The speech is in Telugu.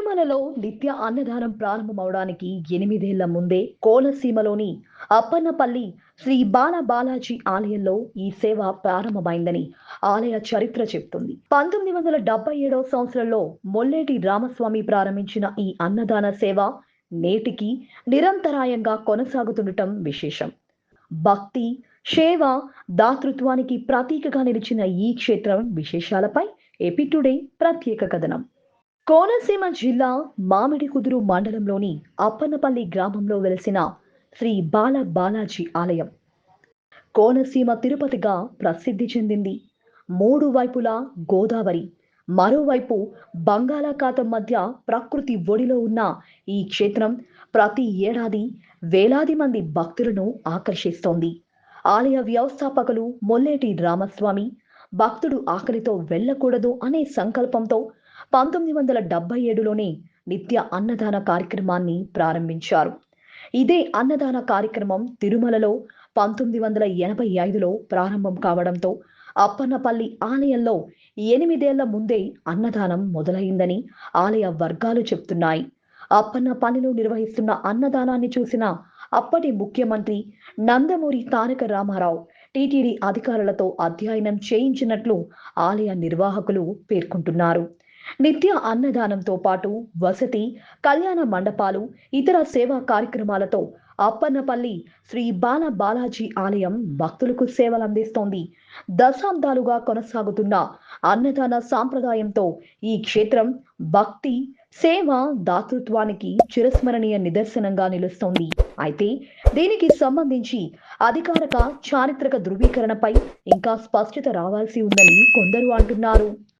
తిరుమలలో నిత్య అన్నదానం ప్రారంభమవడానికి 8 ఏళ్ల ముందే కోనసీమలోని అప్పన్నపల్లి శ్రీ బాలాజీ ఆలయంలో ఈ సేవ ప్రారంభమైందని ఆలయ చరిత్ర చెప్తుంది. 1977వ సంవత్సరంలో మొల్లేటి రామస్వామి ప్రారంభించిన ఈ అన్నదాన సేవ నేటికి నిరంతరాయంగా కొనసాగుతుండటం విశేషం. భక్తి, సేవ, దాతృత్వానికి ప్రతీకగా నిలిచిన ఈ క్షేత్రం విశేషాలపై ఏపీ టుడే ప్రత్యేక కథనం. కోనసీమ జిల్లా మామిడికుదురు మండలంలోని అప్పన్నపల్లి గ్రామంలో వెలిసిన శ్రీ బాలాజీ ఆలయం కోనసీమ తిరుపతిగా ప్రసిద్ధి చెందింది. 3 వైపులా గోదావరి, మరోవైపు బంగాళాఖాతం మధ్య ప్రకృతి ఒడిలో ఉన్న ఈ క్షేత్రం ప్రతి ఏడాది వేలాది మంది భక్తులను ఆకర్షిస్తోంది. ఆలయ వ్యవస్థాపకులు మొల్లేటి రామస్వామి భక్తుడు ఆకలితో వెళ్ళకూడదు అనే సంకల్పంతో 1977లోనే నిత్య అన్నదాన కార్యక్రమాన్ని ప్రారంభించారు. ఇదే అన్నదాన కార్యక్రమం తిరుమలలో 1985లో ప్రారంభం కావడంతో అప్పన్నపల్లి ఆలయంలో 8 ఏళ్ల ముందే అన్నదానం మొదలైందని ఆలయ వర్గాలు చెప్తున్నాయి. అప్పన్నపల్లిలో నిర్వహిస్తున్న అన్నదానాన్ని చూసిన అప్పటి ముఖ్యమంత్రి నందమూరి తారక రామారావు టీటీడీ అధికారులతో అధ్యయనం చేయించినట్లు ఆలయ నిర్వాహకులు పేర్కొంటున్నారు. నిత్య అన్నదానంతో పాటు వసతి, కళ్యాణ మండపాలు, ఇతర సేవా కార్యక్రమాలతో అప్పన్నపల్లి శ్రీ బాలాజీ ఆలయం భక్తులకు సేవలందిస్తోంది. దశాబ్దాలుగా కొనసాగుతున్న అన్నదాన సాంప్రదాయంతో ఈ క్షేత్రం భక్తి, సేవ, దాతృత్వానికి చిరస్మరణీయ నిదర్శనంగా నిలుస్తోంది. అయితే దీనికి సంబంధించి అధికారిక చారిత్రక ధృవీకరణపై ఇంకా స్పష్టత రావాల్సి ఉందని కొందరు అంటున్నారు.